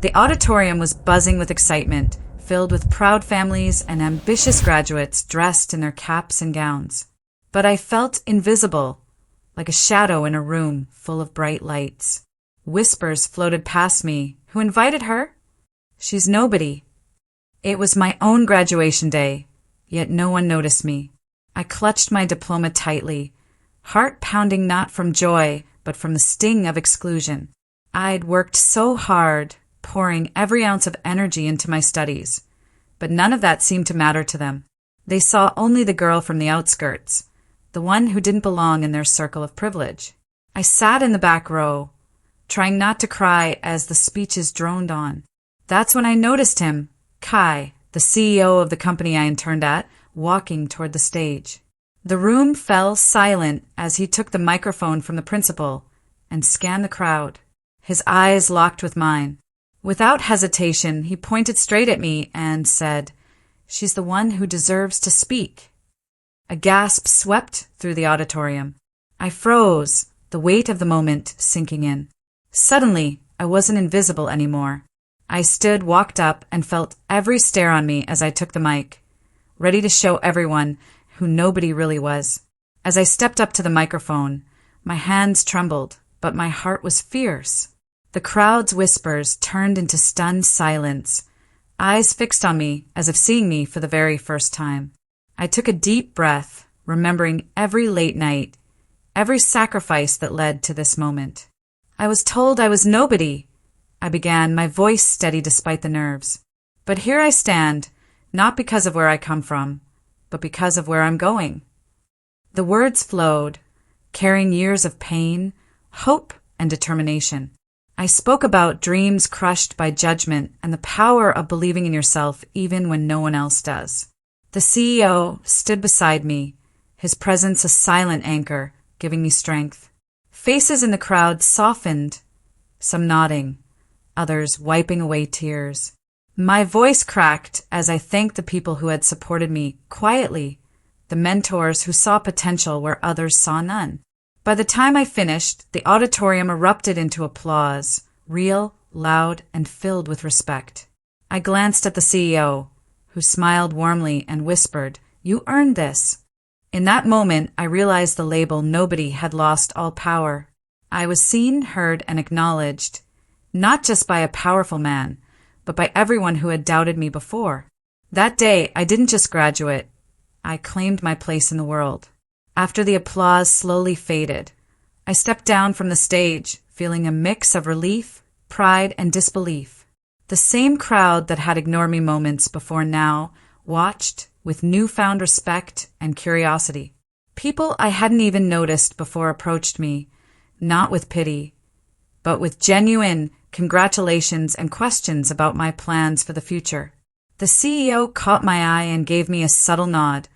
The auditorium was buzzing with excitement, filled with proud families and ambitious graduates dressed in their caps and gowns. But I felt invisible, like a shadow in a room full of bright lights. Whispers floated past me. Who invited her? She's nobody. It was my own graduation day, yet no one noticed me. I clutched my diploma tightly, heart pounding not from joy, but from the sting of exclusion. I'd worked so hard, pouring every ounce of energy into my studies, but none of that seemed to matter to them. They saw only the girl from the outskirts, the one who didn't belong in their circle of privilege. I sat in the back row, trying not to cry as the speeches droned on. That's when I noticed him, Kai, the CEO of the company I interned at, walking toward the stage. The room fell silent as he took the microphone from the principal and scanned the crowd. His eyes locked with mine. Without hesitation, he pointed straight at me and said, "She's the one who deserves to speak." A gasp swept through the auditorium. I froze, the weight of the moment sinking in. Suddenly, I wasn't invisible anymore. I stood, walked up, and felt every stare on me as I took the mic, ready to show everyone who nobody really was. As I stepped up to the microphone, my hands trembled, but my heart was fierce. The crowd's whispers turned into stunned silence, eyes fixed on me as if seeing me for the very first time. I took a deep breath, remembering every late night, every sacrifice that led to this moment. I was told I was nobody, I began, my voice steady despite the nerves. But here I stand, not because of where I come from, but because of where I'm going. The words flowed, carrying years of pain, hope, and determination. I spoke about dreams crushed by judgment and the power of believing in yourself even when no one else does. The CEO stood beside me, his presence a silent anchor, giving me strength. Faces in the crowd softened, some nodding, others wiping away tears. My voice cracked as I thanked the people who had supported me quietly, the mentors who saw potential where others saw none. By the time I finished, the auditorium erupted into applause, real, loud, and filled with respect. I glanced at the CEO, who smiled warmly and whispered, "You earned this." In that moment, I realized the label nobody had lost all power. I was seen, heard, and acknowledged, not just by a powerful man, but by everyone who had doubted me before. That day, I didn't just graduate. I claimed my place in the world. After the applause slowly faded, I stepped down from the stage, feeling a mix of relief, pride, and disbelief. The same crowd that had ignored me moments before now watched with newfound respect and curiosity. People I hadn't even noticed before approached me, not with pity, but with genuine congratulations and questions about my plans for the future. The CEO caught my eye and gave me a subtle nod,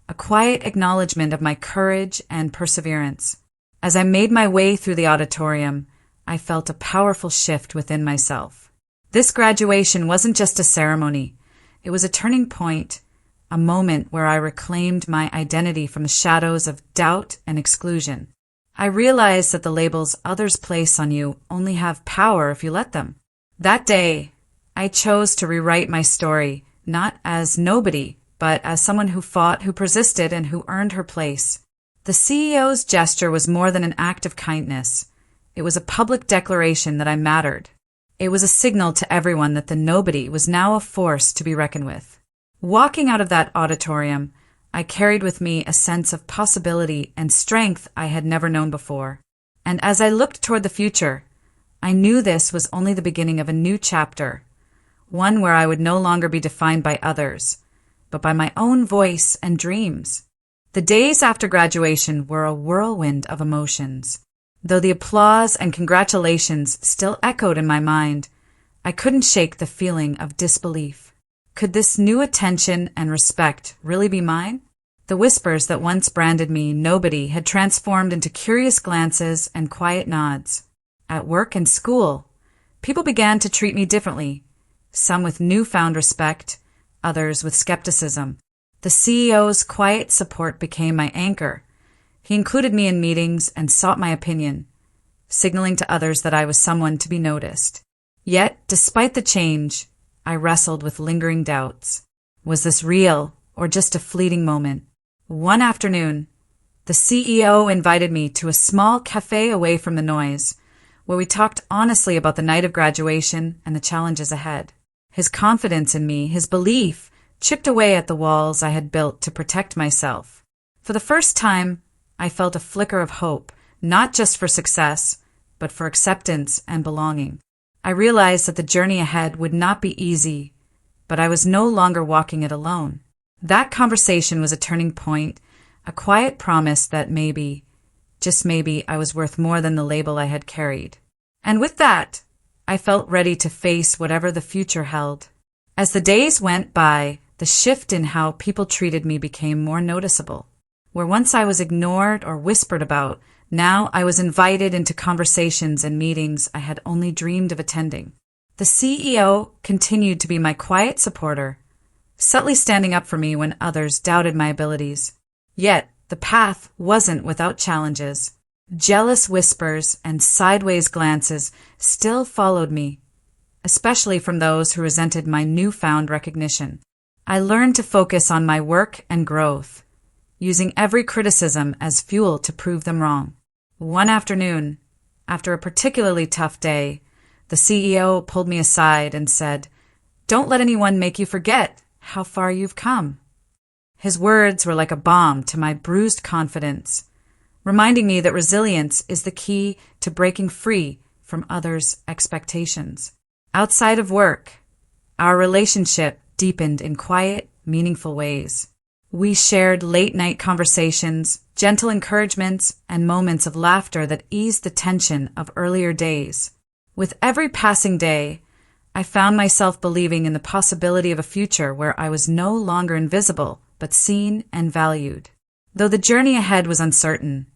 a quiet acknowledgement of my courage and perseverance. As I made my way through the auditorium, I felt a powerful shift within myself. This graduation wasn't just a ceremony. It was a turning point, a moment where I reclaimed my identity from the shadows of doubt and exclusion. I realized that the labels others place on you only have power if you let them. That day, I chose to rewrite my story, not as nobody, but as someone who fought, who persisted, and who earned her place. The CEO's gesture was more than an act of kindness. It was a public declaration that I mattered. It was a signal to everyone that the nobody was now a force to be reckoned with. Walking out of that auditorium, I carried with me a sense of possibility and strength I had never known before. And as I looked toward the future, I knew this was only the beginning of a new chapter, one where I would no longer be defined by others, but by my own voice and dreams. The days after graduation were a whirlwind of emotions. Though the applause and congratulations still echoed in my mind, I couldn't shake the feeling of disbelief. Could this new attention and respect really be mine? The whispers that once branded me nobody had transformed into curious glances and quiet nods. At work and school, people began to treat me differently, some with newfound respect, others with skepticism. The CEO's quiet support became my anchor. He included me in meetings and sought my opinion, signaling to others that I was someone to be noticed. Yet, despite the change, I wrestled with lingering doubts. Was this real or just a fleeting moment? One afternoon, the CEO invited me to a small cafe away from the noise, where we talked honestly about the night of graduation and the challenges ahead. His confidence in me, his belief, chipped away at the walls I had built to protect myself. For the first time, I felt a flicker of hope, not just for success, but for acceptance and belonging. I realized that the journey ahead would not be easy, but I was no longer walking it alone. That conversation was a turning point, a quiet promise that maybe, just maybe, I was worth more than the label I had carried. And with that, I felt ready to face whatever the future held. As the days went by, the shift in how people treated me became more noticeable. Where once I was ignored or whispered about, now I was invited into conversations and meetings I had only dreamed of attending. The CEO continued to be my quiet supporter, subtly standing up for me when others doubted my abilities. Yet, the path wasn't without challenges. Jealous whispers and sideways glances still followed me, especially from those who resented my newfound recognition. I learned to focus on my work and growth, using every criticism as fuel to prove them wrong. One afternoon, after a particularly tough day, the CEO pulled me aside and said, "Don't let anyone make you forget how far you've come." His words were like a balm to my bruised confidence, reminding me that resilience is the key to breaking free from others' expectations. Outside of work, our relationship deepened in quiet, meaningful ways. We shared late-night conversations, gentle encouragements, and moments of laughter that eased the tension of earlier days. With every passing day, I found myself believing in the possibility of a future where I was no longer invisible, but seen and valued. Though the journey ahead was uncertain,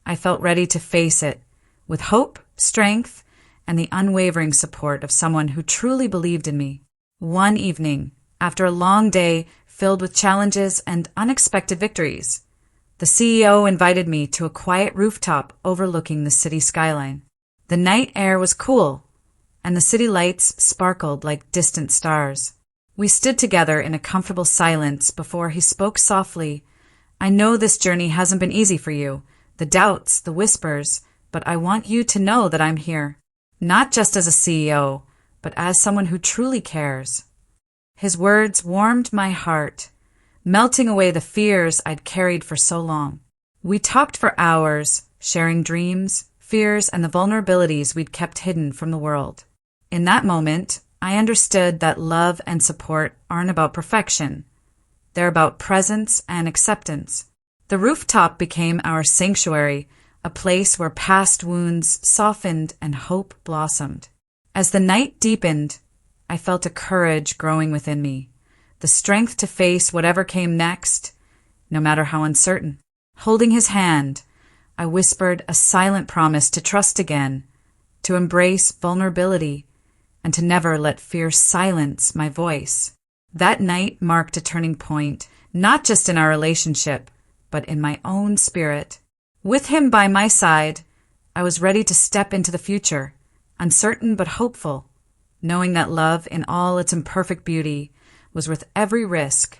I felt ready to face it with hope, strength, and the unwavering support of someone who truly believed in me. One evening, after a long day filled with challenges and unexpected victories, the CEO invited me to a quiet rooftop overlooking the city skyline. The night air was cool, and the city lights sparkled like distant stars. We stood together in a comfortable silence before he spoke softly. "I know this journey hasn't been easy for you, the doubts, the whispers, but I want you to know that I'm here, not just as a CEO, but as someone who truly cares." His words warmed my heart, melting away the fears I'd carried for so long. We talked for hours, sharing dreams, fears, and the vulnerabilities we'd kept hidden from the world. In that moment, I understood that love and support aren't about perfection. They're about presence and acceptance. The rooftop became our sanctuary, a place where past wounds softened and hope blossomed. As the night deepened, I felt a courage growing within me, the strength to face whatever came next, no matter how uncertain. Holding his hand, I whispered a silent promise to trust again, to embrace vulnerability, and to never let fear silence my voice. That night marked a turning point, not just in our relationship, but in my own spirit. With him by my side, I was ready to step into the future, uncertain but hopeful, knowing that love in all its imperfect beauty was worth every risk.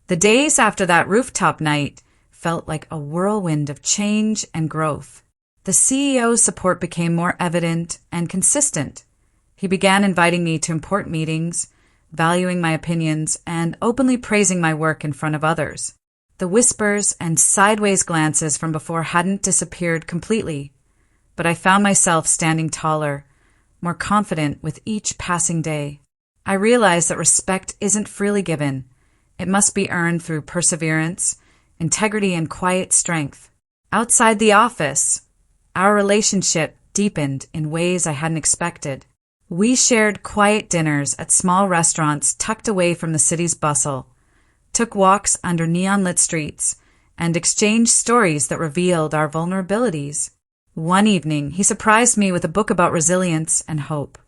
The days after that rooftop night felt like a whirlwind of change and growth. The CEO's support became more evident and consistent. He began inviting me to important meetings, valuing my opinions, and openly praising my work in front of others. The whispers and sideways glances from before hadn't disappeared completely, but I found myself standing taller, more confident with each passing day. I realized that respect isn't freely given. It must be earned through perseverance, integrity, and quiet strength. Outside the office, our relationship deepened in ways I hadn't expected. We shared quiet dinners at small restaurants tucked away from the city's bustle, took walks under neon-lit streets, and exchanged stories that revealed our vulnerabilities. One evening, he surprised me with a book about resilience and hope,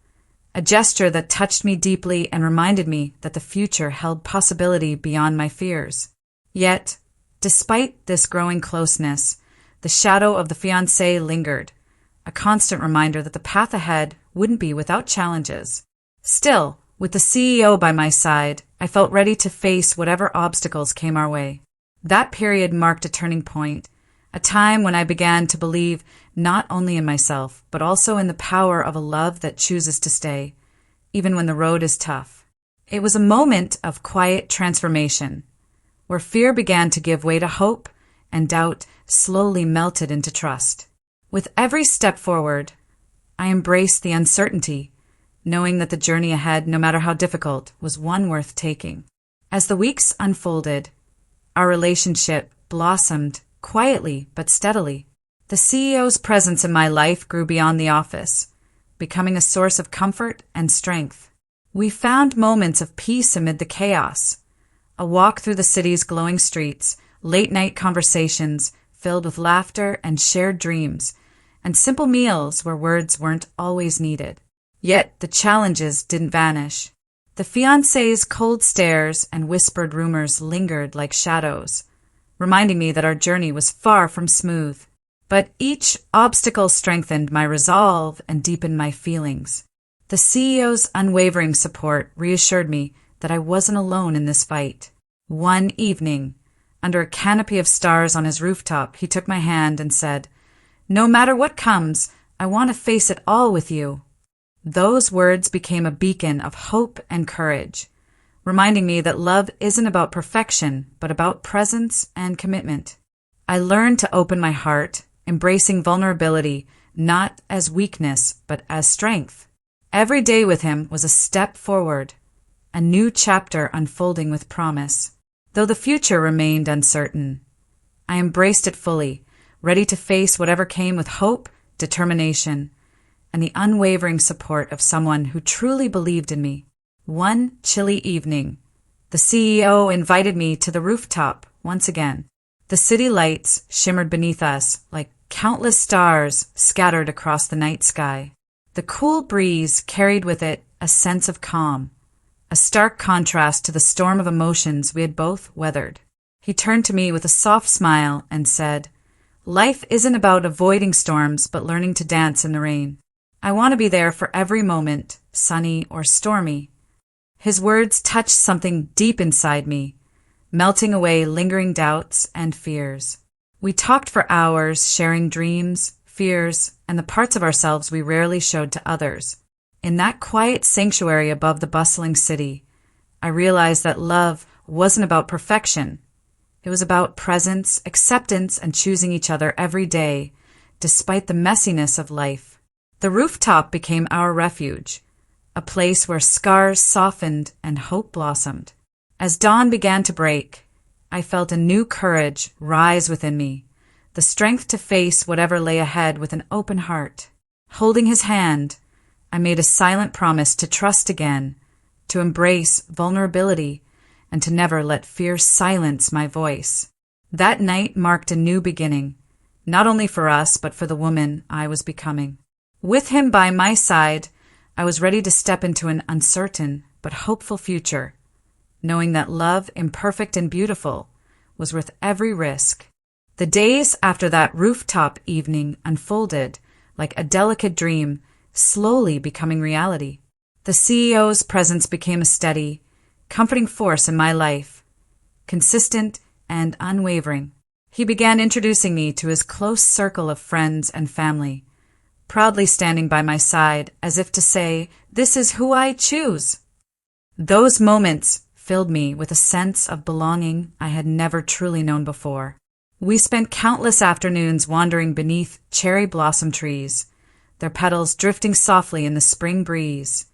a gesture that touched me deeply and reminded me that the future held possibility beyond my fears. Yet, despite this growing closeness, the shadow of the fiancé lingered, a constant reminder that the path ahead wouldn't be without challenges. Still, with the CEO by my side, I felt ready to face whatever obstacles came our way. That period marked a turning point, a time when I began to believe not only in myself, but also in the power of a love that chooses to stay, even when the road is tough. It was a moment of quiet transformation, where fear began to give way to hope and doubt slowly melted into trust. With every step forward, I embraced the uncertainty, knowing that the journey ahead, no matter how difficult, was one worth taking. As the weeks unfolded, our relationship blossomed quietly but steadily. The CEO's presence in my life grew beyond the office, becoming a source of comfort and strength. We found moments of peace amid the chaos, a walk through the city's glowing streets, late-night conversations filled with laughter and shared dreams, and simple meals where words weren't always needed. Yet the challenges didn't vanish. The fiancé's cold stares and whispered rumors lingered like shadows, reminding me that our journey was far from smooth. But each obstacle strengthened my resolve and deepened my feelings. The CEO's unwavering support reassured me that I wasn't alone in this fight. One evening, under a canopy of stars on his rooftop, he took my hand and said, "No matter what comes, I want to face it all with you." Those words became a beacon of hope and courage, reminding me that love isn't about perfection, but about presence and commitment. I learned to open my heart, embracing vulnerability not as weakness, but as strength. Every day with him was a step forward, a new chapter unfolding with promise. Though the future remained uncertain, I embraced it fully, ready to face whatever came with hope, determination, and the unwavering support of someone who truly believed in me. One chilly evening, the CEO invited me to the rooftop once again. The city lights shimmered beneath us like countless stars scattered across the night sky. The cool breeze carried with it a sense of calm, a stark contrast to the storm of emotions we had both weathered. He turned to me with a soft smile and said, "Life isn't about avoiding storms, but learning to dance in the rain. I want to be there for every moment, sunny or stormy." His words touched something deep inside me, melting away lingering doubts and fears. We talked for hours, sharing dreams, fears, and the parts of ourselves we rarely showed to others. In that quiet sanctuary above the bustling city, I realized that love wasn't about perfection. It was about presence, acceptance, and choosing each other every day, despite the messiness of life. The rooftop became our refuge, a place where scars softened and hope blossomed. As dawn began to break, I felt a new courage rise within me, the strength to face whatever lay ahead with an open heart. Holding his hand, I made a silent promise to trust again, to embrace vulnerability, and to never let fear silence my voice. That night marked a new beginning, not only for us, but for the woman I was becoming. With him by my side, I was ready to step into an uncertain but hopeful future, knowing that love, imperfect and beautiful, was worth every risk. The days after that rooftop evening unfolded like a delicate dream, slowly becoming reality. The CEO's presence became a steady, comforting force in my life, consistent and unwavering. He began introducing me to his close circle of friends and family, proudly standing by my side as if to say, "This is who I choose." Those moments filled me with a sense of belonging I had never truly known before. We spent countless afternoons wandering beneath cherry blossom trees, their petals drifting softly in the spring breeze,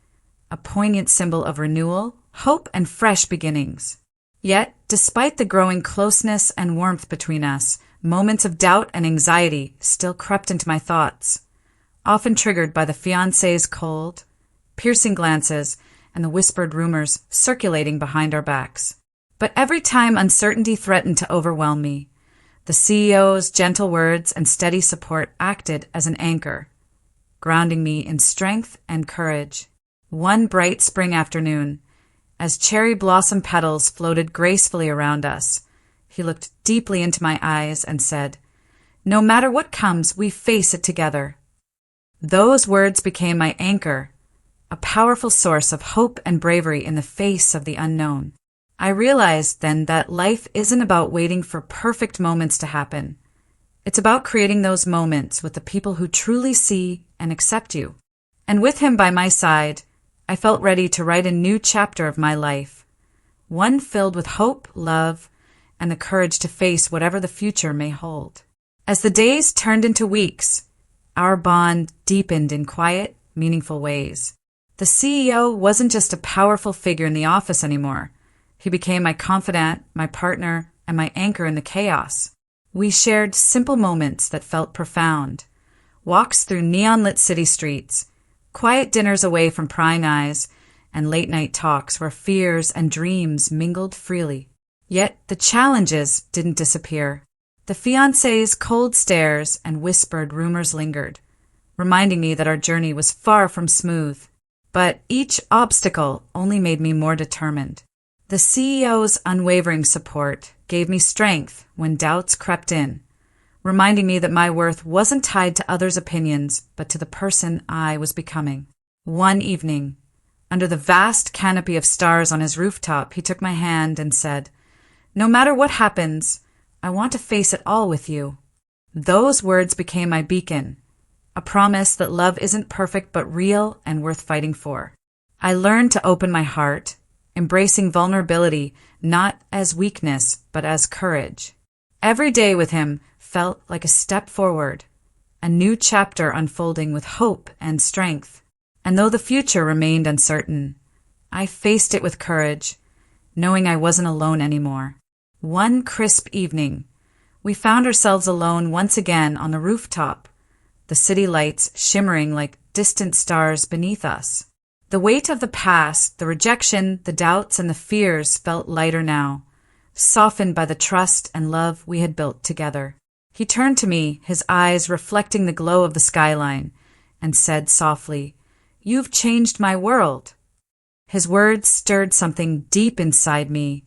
a poignant symbol of renewal, hope, and fresh beginnings. Yet, despite the growing closeness and warmth between us, moments of doubt and anxiety still crept into my thoughts, often triggered by the fiancé's cold, piercing glances and the whispered rumors circulating behind our backs. But every time uncertainty threatened to overwhelm me, the CEO's gentle words and steady support acted as an anchor, grounding me in strength and courage. One bright spring afternoon, as cherry blossom petals floated gracefully around us, he looked deeply into my eyes and said, "No matter what comes, we face it together." Those words became my anchor, a powerful source of hope and bravery in the face of the unknown. I realized then that life isn't about waiting for perfect moments to happen. It's about creating those moments with the people who truly see and accept you. And with him by my side, I felt ready to write a new chapter of my life, one filled with hope, love, and the courage to face whatever the future may hold. As the days turned into weeks, our bond deepened in quiet, meaningful ways. The CEO wasn't just a powerful figure in the office anymore. He became my confidant, my partner, and my anchor in the chaos. We shared simple moments that felt profound. Walks through neon-lit city streets, quiet dinners away from prying eyes, and late-night talks where fears and dreams mingled freely. Yet the challenges didn't disappear. The fiancé's cold stares and whispered rumors lingered, reminding me that our journey was far from smooth. But each obstacle only made me more determined. The CEO's unwavering support gave me strength when doubts crept in, reminding me that my worth wasn't tied to others' opinions, but to the person I was becoming. One evening, under the vast canopy of stars on his rooftop, he took my hand and said, "No matter what happens, I want to face it all with you." Those words became my beacon, a promise that love isn't perfect but real and worth fighting for. I learned to open my heart, embracing vulnerability not as weakness but as courage. Every day with him felt like a step forward, a new chapter unfolding with hope and strength. And though the future remained uncertain, I faced it with courage, knowing I wasn't alone anymore. One crisp evening, we found ourselves alone once again on the rooftop, the city lights shimmering like distant stars beneath us. The weight of the past, the rejection, the doubts, and the fears felt lighter now, softened by the trust and love we had built together. He turned to me, his eyes reflecting the glow of the skyline, and said softly, "You've changed my world." His words stirred something deep inside me,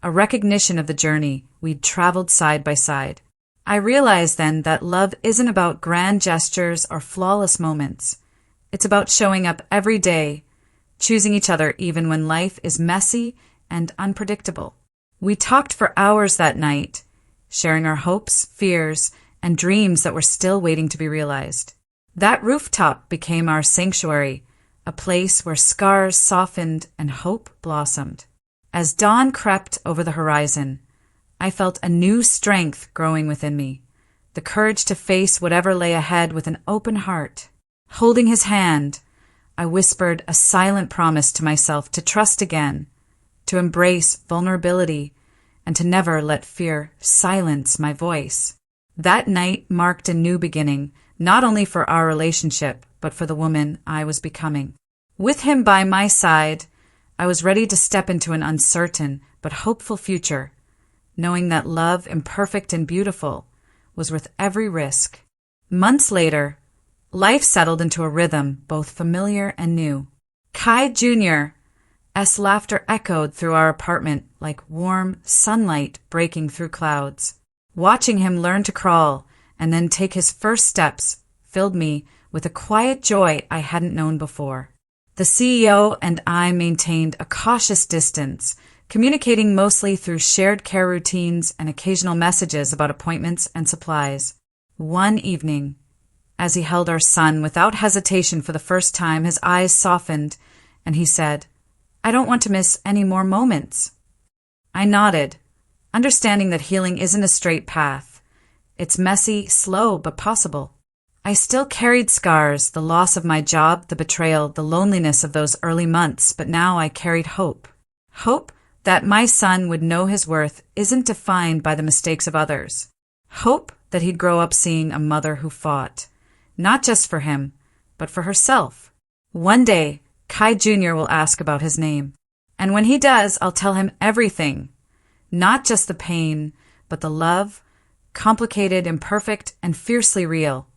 a recognition of the journey we'd traveled side by side. I realized then that love isn't about grand gestures or flawless moments. It's about showing up every day, choosing each other even when life is messy and unpredictable. We talked for hours that night, sharing our hopes, fears, and dreams that were still waiting to be realized. That rooftop became our sanctuary, a place where scars softened and hope blossomed. As dawn crept over the horizon, I felt a new strength growing within me, the courage to face whatever lay ahead with an open heart. Holding his hand, I whispered a silent promise to myself to trust again, to embrace vulnerability, and to never let fear silence my voice. That night marked a new beginning, not only for our relationship, but for the woman I was becoming. With him by my side, I was ready to step into an uncertain but hopeful future, knowing that love, imperfect and beautiful, was worth every risk. Months later, life settled into a rhythm both familiar and new. Kai Jr.'s laughter echoed through our apartment like warm sunlight breaking through clouds. Watching him learn to crawl and then take his first steps filled me with a quiet joy I hadn't known before. The CEO and I maintained a cautious distance, communicating mostly through shared care routines and occasional messages about appointments and supplies. One evening, as he held our son without hesitation for the first time, his eyes softened, and he said, "I don't want to miss any more moments." I nodded, understanding that healing isn't a straight path. It's messy, slow, but possible. I still carried scars, the loss of my job, the betrayal, the loneliness of those early months, but now I carried hope. Hope that my son would know his worth isn't defined by the mistakes of others. Hope that he'd grow up seeing a mother who fought, not just for him, but for herself. One day, Kai Jr. will ask about his name. And when he does, I'll tell him everything. Not just the pain, but the love, complicated, imperfect, and fiercely real,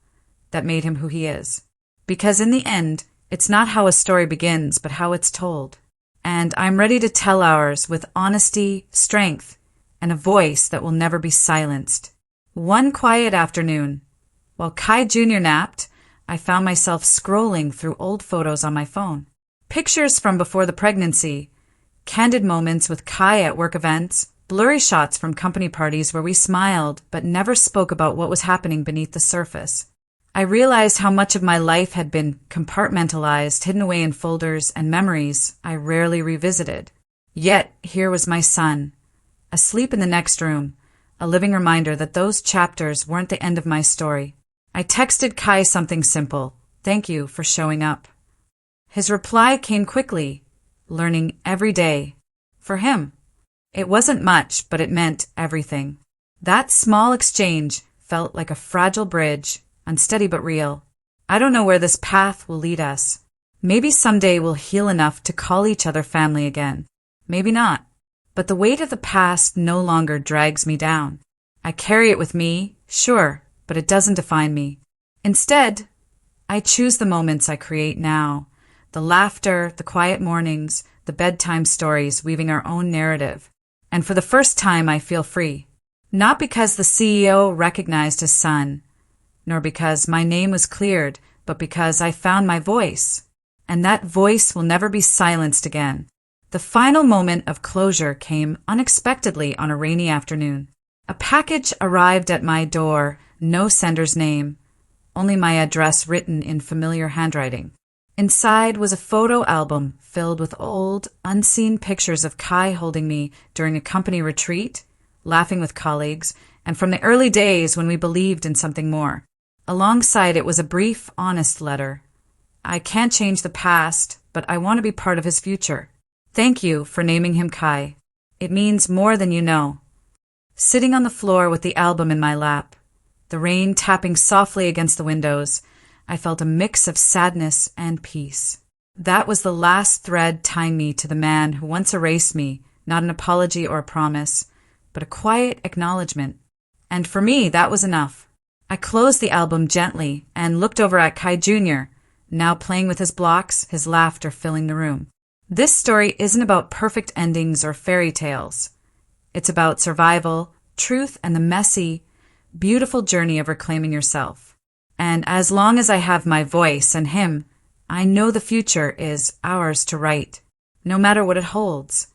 that made him who he is. Because in the end, it's not how a story begins, but how it's told. And I'm ready to tell ours with honesty, strength, and a voice that will never be silenced. One quiet afternoon, while Kai Jr. napped, I found myself scrolling through old photos on my phone. Pictures from before the pregnancy, candid moments with Kai at work events, blurry shots from company parties where we smiled but never spoke about what was happening beneath the surface. I realized how much of my life had been compartmentalized, hidden away in folders and memories I rarely revisited. Yet, here was my son, asleep in the next room, a living reminder that those chapters weren't the end of my story. I texted Kai something simple, "Thank you for showing up." His reply came quickly, "Learning every day." For him. It wasn't much, but it meant everything. That small exchange felt like a fragile bridge, unsteady but real. I don't know where this path will lead us. Maybe someday we'll heal enough to call each other family again. Maybe not. But the weight of the past no longer drags me down. I carry it with me, sure, but it doesn't define me. Instead, I choose the moments I create now. The laughter, the quiet mornings, the bedtime stories weaving our own narrative. And for the first time I feel free. Not because the CEO recognized his son, nor because my name was cleared, but because I found my voice. And that voice will never be silenced again. The final moment of closure came unexpectedly on a rainy afternoon. A package arrived at my door, no sender's name, only my address written in familiar handwriting. Inside was a photo album filled with old, unseen pictures of Kai holding me during a company retreat, laughing with colleagues, and from the early days when we believed in something more. Alongside it was a brief, honest letter. I can't change the past, but I want to be part of his future. Thank you for naming him Kai. It means more than you know. Sitting on the floor with the album in my lap, the rain tapping softly against the windows, I felt a mix of sadness and peace. That was the last thread tying me to the man who once erased me, not an apology or a promise, but a quiet acknowledgement. And for me, that was enough. I closed the album gently and looked over at Kai Jr., now playing with his blocks, his laughter filling the room. This story isn't about perfect endings or fairy tales. It's about survival, truth, and the messy, beautiful journey of reclaiming yourself. And as long as I have my voice and him, I know the future is ours to write, no matter what it holds.